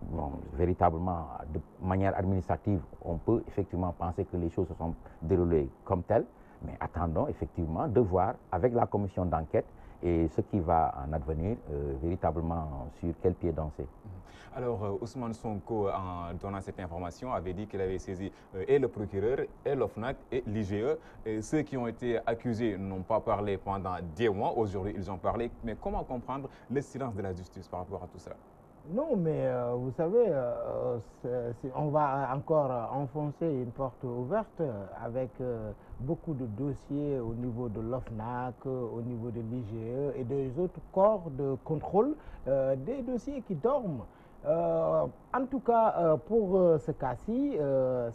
Bon, véritablement, de manière administrative, on peut effectivement penser que les choses se sont déroulées comme telles, mais attendons effectivement de voir avec la commission d'enquête et ce qui va en advenir véritablement sur quel pied danser. Alors, Ousmane Sonko, en donnant cette information, avait dit qu'il avait saisi et le procureur, et l'OFNAC, et l'IGE. Ceux qui ont été accusés n'ont pas parlé pendant des mois. Aujourd'hui, ils ont parlé. Mais comment comprendre le silence de la justice par rapport à tout ça? Non, mais vous savez, on va encore enfoncer une porte ouverte avec beaucoup de dossiers au niveau de l'OFNAC, au niveau de l'IGE et des autres corps de contrôle, des dossiers qui dorment. En tout cas, pour ce cas-ci,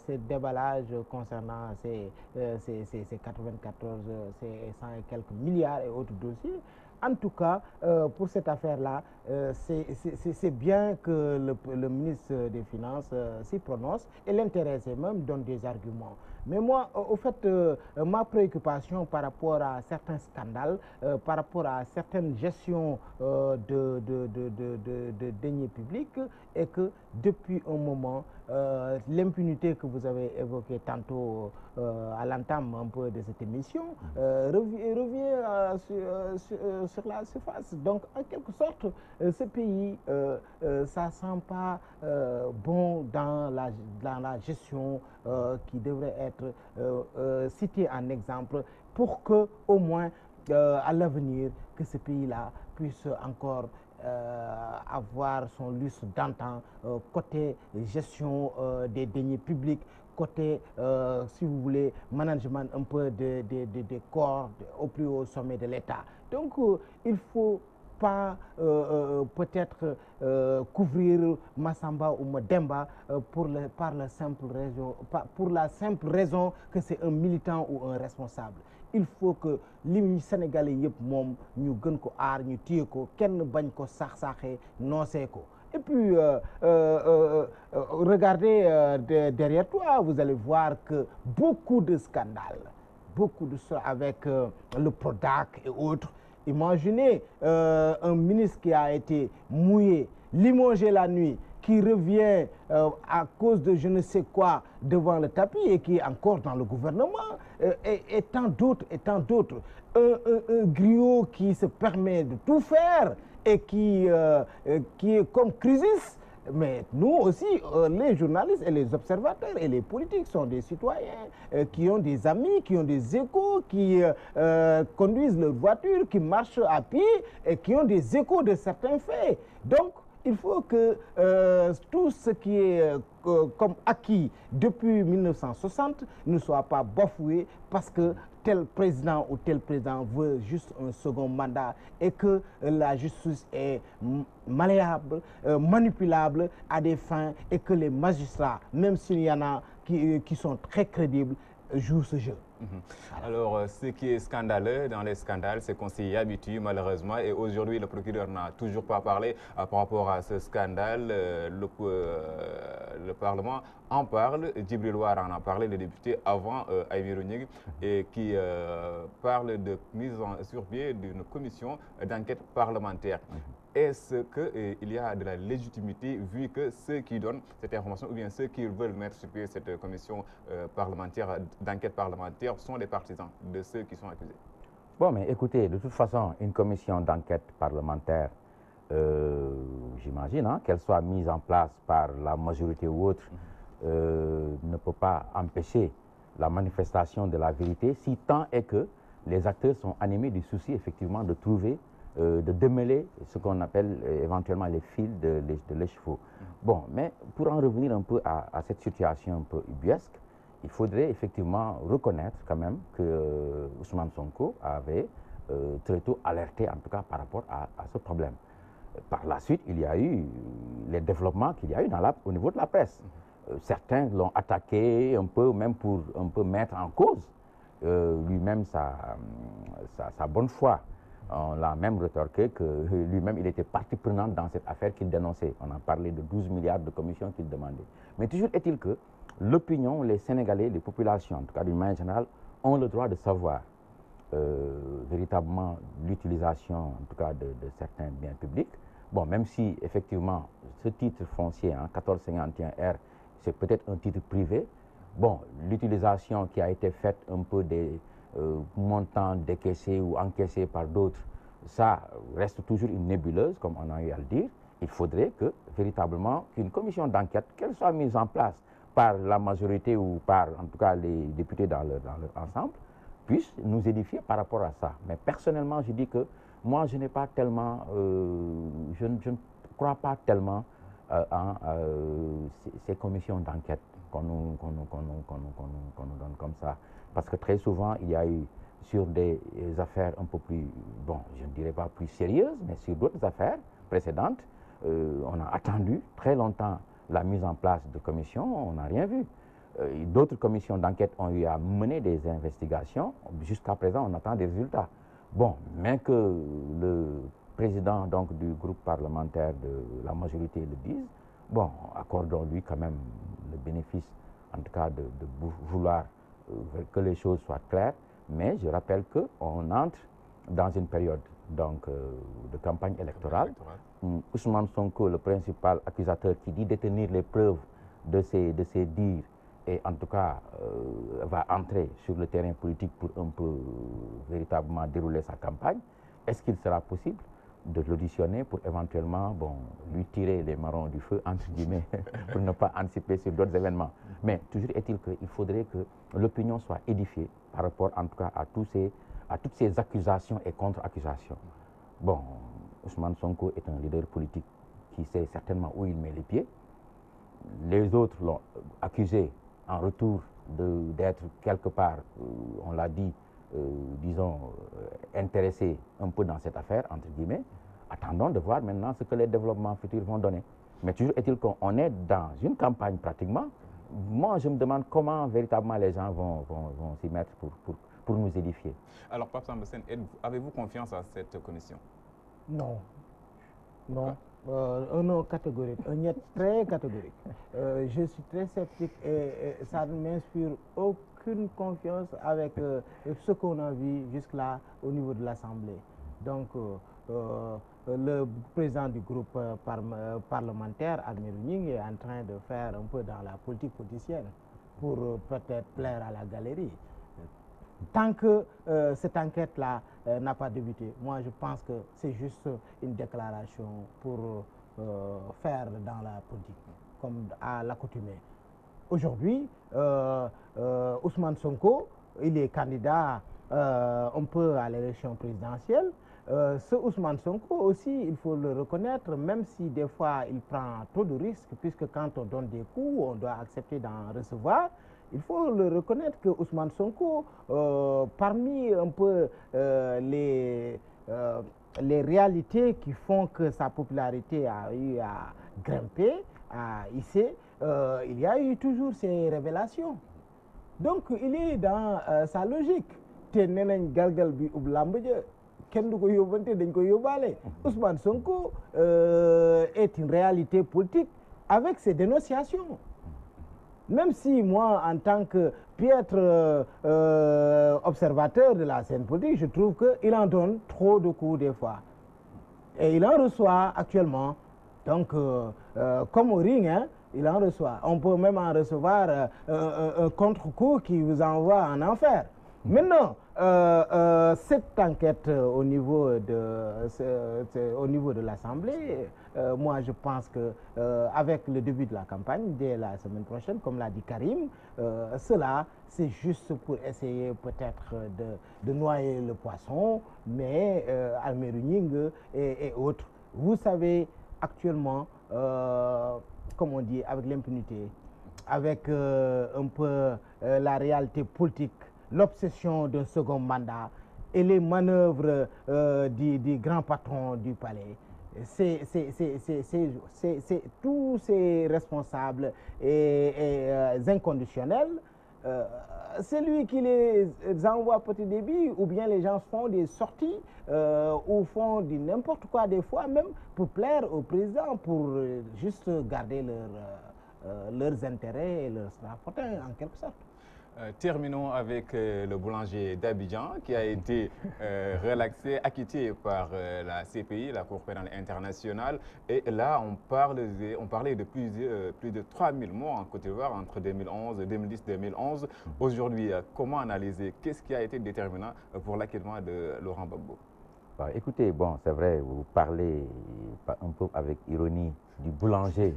ces déballages concernant ces 94, ces 100 et quelques milliards et autres dossiers, en tout cas, pour cette affaire-là, c'est bien que le ministre des Finances s'y prononce et l'intéressé même donne des arguments. Mais moi, au fait, ma préoccupation par rapport à certains scandales, par rapport à certaines gestions de deniers publics, est que depuis un moment, l'impunité que vous avez évoquée tantôt à l'entame un peu de cette émission revient sur la surface. Donc, en quelque sorte, ce pays, ça ne sent pas bon dans la gestion qui devrait être citée en exemple pour que, au moins, à l'avenir, que ce pays-là puisse encore avoir son lustre d'antan côté gestion des deniers publics, côté, si vous voulez, management un peu des corps au plus haut sommet de l'État. Donc, il faut pas peut-être couvrir Massamba ou Mademba pour la simple raison que c'est un militant ou un responsable. Il faut que li Sénégalais yëpp moom ñu gën ko aar ñu téye ko kenn bañ ko sax-saxee noosee ko. Et puis, regardez derrière toi, vous allez voir que beaucoup de scandales, beaucoup de ça avec le Prodac et autres. Imaginez un ministre qui a été mouillé, limogé la nuit, qui revient à cause de je ne sais quoi devant le tapis et qui est encore dans le gouvernement, et tant d'autres, et tant d'autres. Un griot qui se permet de tout faire et qui est comme Crisis. Mais nous aussi, les journalistes et les observateurs et les politiques sont des citoyens qui ont des amis, qui ont des échos, qui conduisent leur voiture, qui marchent à pied et qui ont des échos de certains faits. Donc, il faut que tout ce qui est comme acquis depuis 1960 ne soit pas bafoué parce que tel président ou tel président veut juste un second mandat et que la justice est malléable, manipulable à des fins et que les magistrats, même s'il y en a qui sont très crédibles, jouent ce jeu. Alors, ce qui est scandaleux dans les scandales, c'est qu'on s'y habitue malheureusement et aujourd'hui le procureur n'a toujours pas parlé par rapport à ce scandale. Le Parlement en parle, Djibril War en a parlé, le député avant Aïbirou Gningue, et qui parle de mise sur pied d'une commission d'enquête parlementaire. Est-ce qu'il y a de la légitimité vu que ceux qui donnent cette information ou bien ceux qui veulent mettre sur pied cette commission parlementaire, d'enquête parlementaire sont des partisans de ceux qui sont accusés? Bon, mais écoutez, de toute façon, une commission d'enquête parlementaire, j'imagine, hein, qu'elle soit mise en place par la majorité ou autre, ne peut pas empêcher la manifestation de la vérité, si tant est que les acteurs sont animés du souci effectivement de trouver de démêler ce qu'on appelle éventuellement les fils de l'écheveau. Bon, mais pour en revenir un peu à cette situation un peu ubuesque, il faudrait effectivement reconnaître quand même que Ousmane Sonko avait très tôt alerté, en tout cas par rapport à ce problème. Par la suite, il y a eu les développements qu'il y a eu au niveau de la presse. Certains l'ont attaqué un peu, même pour un peu mettre en cause lui-même sa bonne foi. On l'a même rétorqué que lui-même, il était partie prenante dans cette affaire qu'il dénonçait. On a parlé de 12 milliards de commissions qu'il demandait. Mais toujours est-il que l'opinion, les Sénégalais, les populations, en tout cas d'une manière générale, ont le droit de savoir véritablement l'utilisation, en tout cas, de certains biens publics. Bon, même si, effectivement, ce titre foncier, hein, 1451R, c'est peut-être un titre privé. Bon, l'utilisation qui a été faite un peu des montants décaissés ou encaissés par d'autres, ça reste toujours une nébuleuse, comme on a eu à le dire. Il faudrait que, véritablement, qu'une commission d'enquête, qu'elle soit mise en place par la majorité ou par, en tout cas, les députés dans leur ensemble, puisse nous édifier par rapport à ça. Mais personnellement, je dis que moi, je n'ai pas tellement... crois pas tellement en ces commissions d'enquête qu'on nous donne comme ça. Parce que très souvent, il y a eu sur des affaires un peu plus, bon, je ne dirais pas plus sérieuses, mais sur d'autres affaires précédentes, on a attendu très longtemps la mise en place de commissions, on n'a rien vu. D'autres commissions d'enquête ont eu à mener des investigations. Jusqu'à présent, on attend des résultats. Bon, mais que le président donc, du groupe parlementaire de la majorité le dise, bon, accordons-lui quand même le bénéfice, en tout cas, de vouloir que les choses soient claires. Mais je rappelle qu'on entre dans une période donc, de campagne électorale. Ousmane Sonko, le principal accusateur qui dit détenir les preuves de ces dires, et en tout cas va entrer sur le terrain politique pour un peu véritablement dérouler sa campagne, est-ce qu'il sera possible de l'auditionner pour éventuellement lui tirer les marrons du feu, entre guillemets, pour ne pas anticiper sur d'autres événements. Mais toujours est-il qu'il faudrait que l'opinion soit édifiée par rapport en tout cas à toutes ces accusations et contre-accusations. Bon, Ousmane Sonko est un leader politique qui sait certainement où il met les pieds. Les autres l'ont accusé en retour d'être quelque part, on l'a dit, disons, intéressé un peu dans cette affaire, entre guillemets. Attendons de voir maintenant ce que les développements futurs vont donner. Mais toujours est-il qu'on est dans une campagne pratiquement. Moi, je me demande comment véritablement les gens vont s'y mettre pour nous édifier. Alors, Pape Samba Sène, avez-vous confiance à cette commission? Non. Non. Un non catégorique, un niet très catégorique. Je suis très sceptique et ça ne m'inspire aucune confiance avec ce qu'on a vu jusque-là au niveau de l'Assemblée. Donc, le président du groupe parlementaire, Almir Ning, est en train de faire un peu dans la politique politicienne pour peut-être plaire à la galerie. Tant que cette enquête-là n'a pas débuté, moi je pense que c'est juste une déclaration pour faire dans la politique, comme à l'accoutumée. Aujourd'hui, Ousmane Sonko, il est candidat un peu à l'élection présidentielle. Ce Ousmane Sonko aussi, il faut le reconnaître, même si des fois il prend trop de risques, puisque quand on donne des coups, on doit accepter d'en recevoir. Il faut le reconnaître que Ousmane Sonko, parmi un peu les réalités qui font que sa popularité a eu à grimper, à hisser, il y a eu toujours ces révélations. Donc il est dans sa logique. Te nenañ galgal bi ub lamb ja kenn du ko yóbbante dañ ko yóbbaale. Ousmane Sonko est une réalité politique avec ses dénonciations. Même si moi, en tant que piètre observateur de la scène politique, je trouve qu'il en donne trop de coups des fois. Et il en reçoit actuellement. Donc, comme au ring, hein, il en reçoit. On peut même en recevoir un contre-coup qui vous envoie en enfer. Maintenant, cette enquête au niveau de l'Assemblée, moi je pense que avec le début de la campagne, dès la semaine prochaine, comme l'a dit Karim, cela c'est juste pour essayer peut-être de noyer le poisson, mais Almir Ning et autres, vous savez actuellement, comme on dit, avec l'impunité, avec un peu la réalité politique, l'obsession d'un second mandat et les manœuvres du grand patron du palais. C'est tous ces responsables et inconditionnels, c'est lui qui les envoie petit débit, ou bien les gens font des sorties ou font du n'importe quoi des fois même pour plaire au président, pour juste garder leurs intérêts et leurs strapontins en quelque sorte. Terminons avec le boulanger d'Abidjan qui a été relaxé, acquitté par la CPI, la Cour pénale internationale. Et là, on parlait de plus de 3000 morts en Côte d'Ivoire entre 2010-2011. Aujourd'hui, comment analyser? Qu'est-ce qui a été déterminant pour l'acquittement de Laurent Gbagbo? Écoutez, bon, c'est vrai, vous parlez un peu avec ironie du boulanger,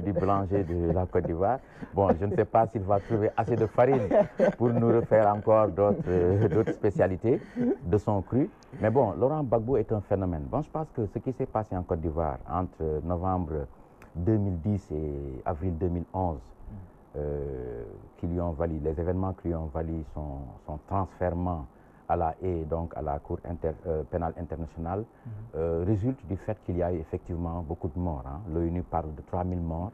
du boulanger de la Côte d'Ivoire. Bon, je ne sais pas s'il va trouver assez de farine pour nous refaire encore d'autres spécialités de son cru. Mais bon, Laurent Gbagbo est un phénomène. Bon, je pense que ce qui s'est passé en Côte d'Ivoire entre novembre 2010 et avril 2011, qui lui ont valu, les événements qui lui ont valu son transfèrement à la Haye, donc à la Cour pénale internationale, résulte du fait qu'il y a eu effectivement beaucoup de morts. Hein. L'ONU parle de 3000 morts,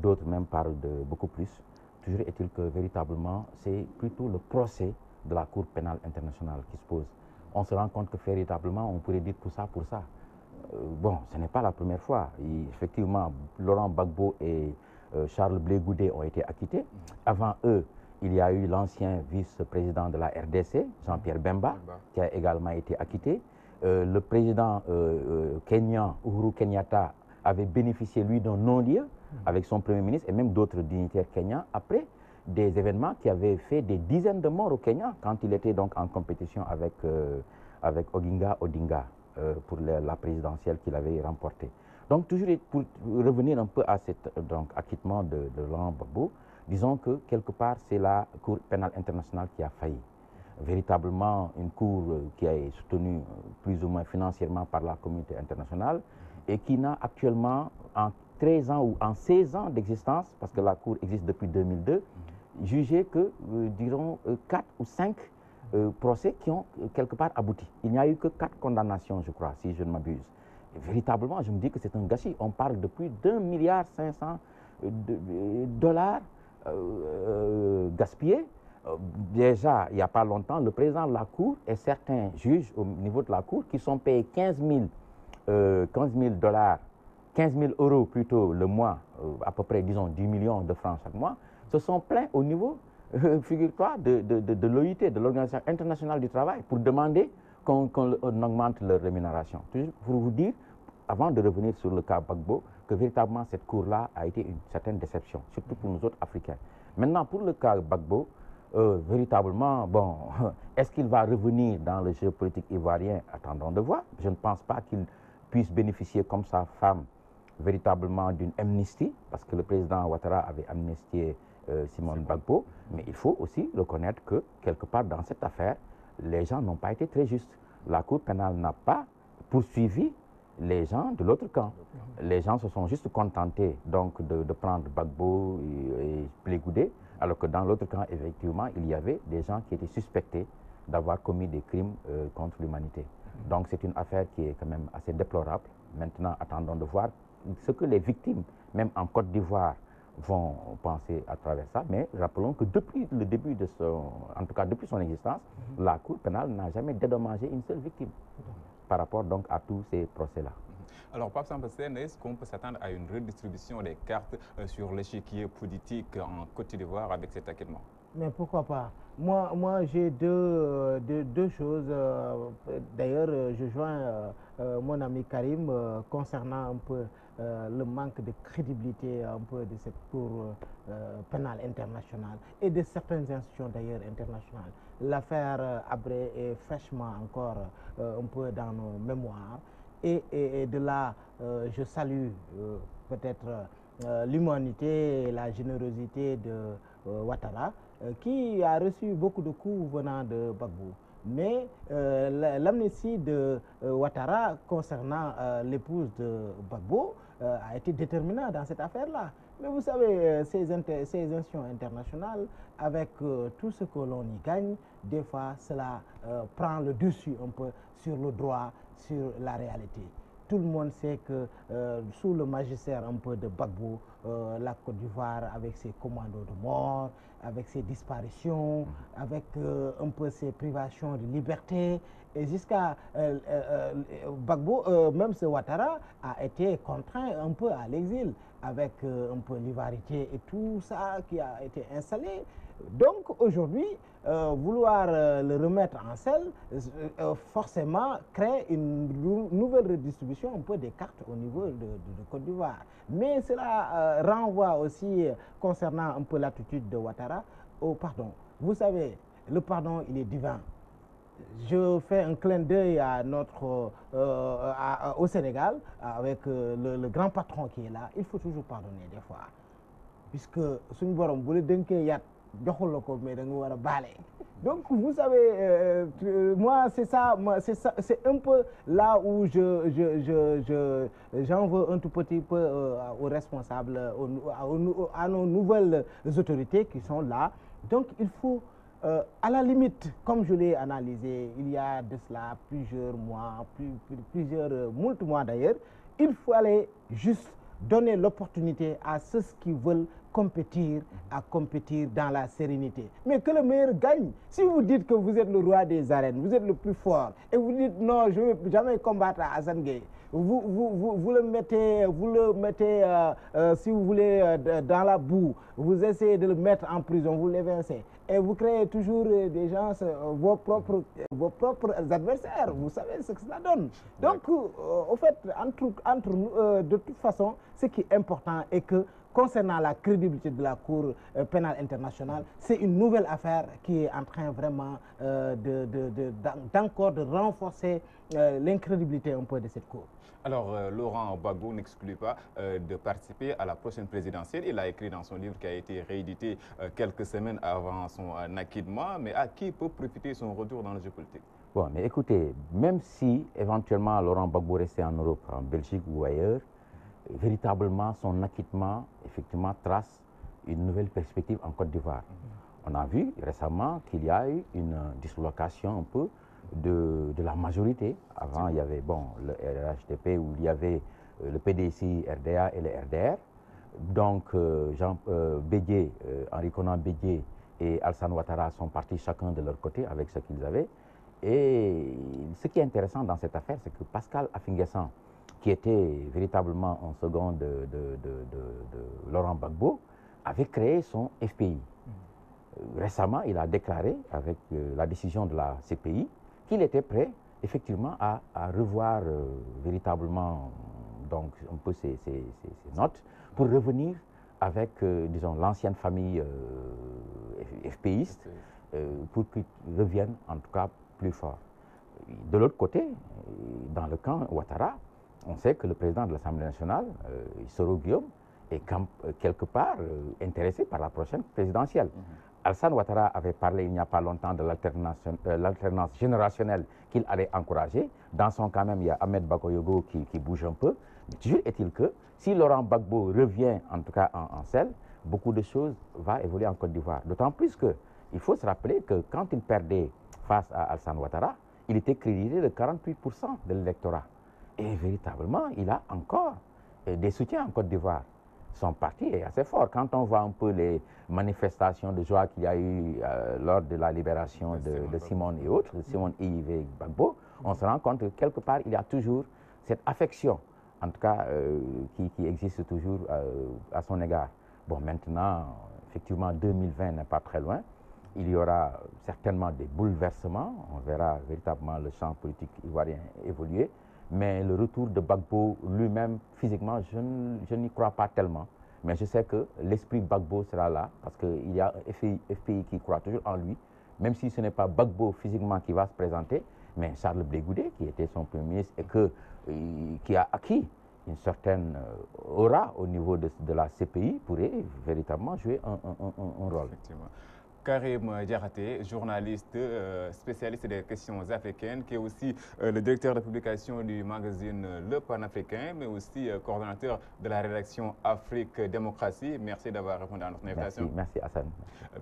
d'autres même parlent de beaucoup plus. Toujours est-il que véritablement, c'est plutôt le procès de la Cour pénale internationale qui se pose. On se rend compte que véritablement, on pourrait dire tout ça pour ça. Bon, ce n'est pas la première fois. Effectivement, Laurent Gbagbo et Charles Blé Goudé ont été acquittés. Avant eux, il y a eu l'ancien vice-président de la RDC, Jean-Pierre Bemba, qui a également été acquitté. Le président kenyan, Uhuru Kenyatta, avait bénéficié, lui, d'un non-lieu avec son premier ministre et même d'autres dignitaires kenyans après des événements qui avaient fait des dizaines de morts au Kenya quand il était donc en compétition avec Oginga Odinga pour la présidentielle qu'il avait remportée. Donc, toujours pour revenir un peu à cet acquittement de Laurent Gbagbo, disons que quelque part, c'est la Cour pénale internationale qui a failli. Véritablement, une cour qui est soutenue plus ou moins financièrement par la communauté internationale et qui n'a actuellement, en 13 ans ou en 16 ans d'existence, parce que la cour existe depuis 2002, jugé que, dirons, 4 ou 5 procès qui ont quelque part abouti. Il n'y a eu que 4 condamnations, je crois, si je ne m'abuse. Véritablement, je me dis que c'est un gâchis. On parle de plus d'1,5 milliard de dollars gaspillés. Déjà, il n'y a pas longtemps, le président de la Cour et certains juges au niveau de la Cour qui sont payés 15 000 dollars, 15 000 euros plutôt le mois, à peu près, disons, 10 millions de francs chaque mois, se sont plaints au niveau, figure-toi, de l'OIT, de l'Organisation internationale du travail, pour demander qu'on augmente leur rémunération. Toujours pour vous dire, avant de revenir sur le cas Gbagbo, que véritablement cette cour-là a été une certaine déception, surtout pour nous autres Africains. Maintenant, pour le cas Gbagbo, véritablement, bon, est-ce qu'il va revenir dans le jeu politique ivoirien? Attendons de voir. Je ne pense pas qu'il puisse bénéficier comme sa femme véritablement d'une amnistie, parce que le président Ouattara avait amnistié Simone Gbagbo, mais il faut aussi reconnaître que quelque part dans cette affaire, les gens n'ont pas été très justes. La Cour pénale n'a pas poursuivi les gens de l'autre camp. Les gens se sont juste contentés donc de prendre Gbagbo et Blé Goudé, alors que dans l'autre camp, effectivement, il y avait des gens qui étaient suspectés d'avoir commis des crimes contre l'humanité. Donc c'est une affaire qui est quand même assez déplorable. Maintenant, attendons de voir ce que les victimes, même en Côte d'Ivoire, vont penser à travers ça. Mais rappelons que depuis le début de en tout cas depuis son existence, la Cour pénale n'a jamais dédommagé une seule victime par rapport donc à tous ces procès-là. Alors, Pape Samba Sène, est-ce qu'on peut s'attendre à une redistribution des cartes sur l'échiquier politique en Côte d'Ivoire avec cet acquittement? Mais pourquoi pas? Moi j'ai deux choses. D'ailleurs, je joins mon ami Karim concernant un peu le manque de crédibilité un peu de cette Cour pénale internationale et de certaines institutions d'ailleurs internationales. L'affaire Habré est fraîchement encore un peu dans nos mémoires. Et de là, je salue peut-être l'humanité et la générosité de Ouattara, qui a reçu beaucoup de coups venant de Gbagbo. Mais l'amnistie de Ouattara concernant l'épouse de Gbagbo a été déterminante dans cette affaire-là. Mais vous savez, ces institutions internationales, avec tout ce que l'on y gagne, des fois cela prend le dessus un peu sur le droit, sur la réalité. Tout le monde sait que sous le magistère un peu de Gbagbo, la Côte d'Ivoire, avec ses commandos de mort, avec ses disparitions, avec un peu ses privations de liberté, et jusqu'à Gbagbo, même ce Ouattara, a été contraint un peu à l'exil, avec un peu l'ivarité et tout ça qui a été installé. Donc aujourd'hui, vouloir le remettre en selle, forcément crée une nouvelle redistribution un peu des cartes au niveau de Côte d'Ivoire. Mais cela renvoie aussi, concernant un peu l'attitude de Ouattara, au pardon. Vous savez, le pardon, il est divin. je fais un clin d'œil à au Sénégal, avec le grand patron qui est là. Il faut toujours pardonner des fois. Puisque suñu borom bu la dénkee yat joxul la ko mais da nga war a baale. Donc vous savez, moi c'est ça, c'est un peu là où j'en veux un tout petit peu aux responsables, à nos nouvelles autorités qui sont là. Donc il faut, à la limite, comme je l'ai analysé il y a de cela plusieurs mois, moult mois d'ailleurs, il fallait juste donner l'opportunité à ceux qui veulent compétir, à compétir dans la sérénité. Mais que le meilleur gagne. Si vous dites que vous êtes le roi des arènes, vous êtes le plus fort, et vous dites non, je ne vais jamais combattre à Assane Gueye, vous le mettez, si vous voulez, dans la boue, vous essayez de le mettre en prison, vous l'évincez. Et vous créez toujours des gens, vos propres adversaires. Vous savez ce que cela donne. Donc, au fait, entre nous, de toute façon, ce qui est important est que, concernant la crédibilité de la Cour pénale internationale, c'est une nouvelle affaire qui est en train vraiment d'encore de renforcer l'incrédibilité un peu de cette Cour. Alors, Laurent Gbagbo n'exclut pas de participer à la prochaine présidentielle. Il a écrit dans son livre qui a été réédité quelques semaines avant son acquittement. Mais à qui peut profiter son retour dans le jeu politique? Bon, mais écoutez, même si éventuellement Laurent Gbagbo restait en Europe, en Belgique ou ailleurs, véritablement son acquittement, effectivement, trace une nouvelle perspective en Côte d'Ivoire. On a vu récemment qu'il y a eu une dislocation un peu de la majorité. Avant, il y avait le RHDP où il y avait le PDC, RDA et le RDR. Donc, Henri Konan Bédié et Alassane Ouattara sont partis chacun de leur côté avec ce qu'ils avaient. Et ce qui est intéressant dans cette affaire, c'est que Pascal Affi-N'Guessan, qui était véritablement un second de Laurent Gbagbo, avait créé son FPI. Récemment, il a déclaré, avec la décision de la CPI, qu'il était prêt, effectivement, à revoir véritablement donc, un peu ses notes pour revenir avec, disons, l'ancienne famille FPIste, pour qu'ils reviennent, en tout cas, plus fort. De l'autre côté, dans le camp Ouattara, on sait que le président de l'Assemblée nationale, Soro Guillaume, est quelque part intéressé par la prochaine présidentielle. Alassane Ouattara avait parlé il n'y a pas longtemps de l'alternance générationnelle qu'il allait encourager. Dans son cas même, il y a Ahmed Bakoyogo qui bouge un peu. Mais toujours est-il que si Laurent Gbagbo revient en tout cas en selle, beaucoup de choses vont évoluer en Côte d'Ivoire. D'autant plus qu'il faut se rappeler que quand il perdait face à Alassane Ouattara, il était crédité de 48% de l'électorat. Et véritablement, il a encore des soutiens en Côte d'Ivoire. Son parti est assez fort. Quand on voit un peu les manifestations de joie qu'il y a eu lors de la libération de Simone et autres, Simone et Gbagbo, on se rend compte que quelque part, il y a toujours cette affection, en tout cas, qui existe toujours à son égard. Bon, maintenant, effectivement, 2020 n'est pas très loin. Il y aura certainement des bouleversements. On verra véritablement le champ politique ivoirien évoluer. Mais le retour de Gbagbo lui-même, physiquement, je n'y crois pas tellement. Mais je sais que l'esprit Gbagbo sera là, parce qu'il y a un FPI qui croit toujours en lui, même si ce n'est pas Gbagbo physiquement qui va se présenter, mais Charles Blé Goudé, qui était son premier ministre et qui a acquis une certaine aura au niveau de la CPI, pourrait véritablement jouer un rôle. Effectivement. Karim Diakhaté, journaliste, spécialiste des questions africaines, qui est aussi le directeur de publication du magazine Le Panafricain, mais aussi coordonnateur de la rédaction Afrique Démocratie. Merci d'avoir répondu à notre invitation. Merci Hassan.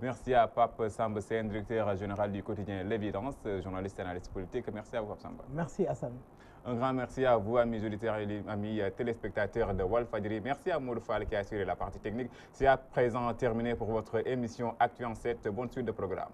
Merci à Pape Samba Sène, directeur général du quotidien L'Évidence, journaliste et analyste politique. Merci à vous, Pape Samba. Merci Hassan. Un grand merci à vous, amis auditeurs et amis téléspectateurs de Walfadjri. Merci à Maud Fall qui a assuré la partie technique. C'est à présent terminé pour votre émission Actu en 7. Bonne suite de programme.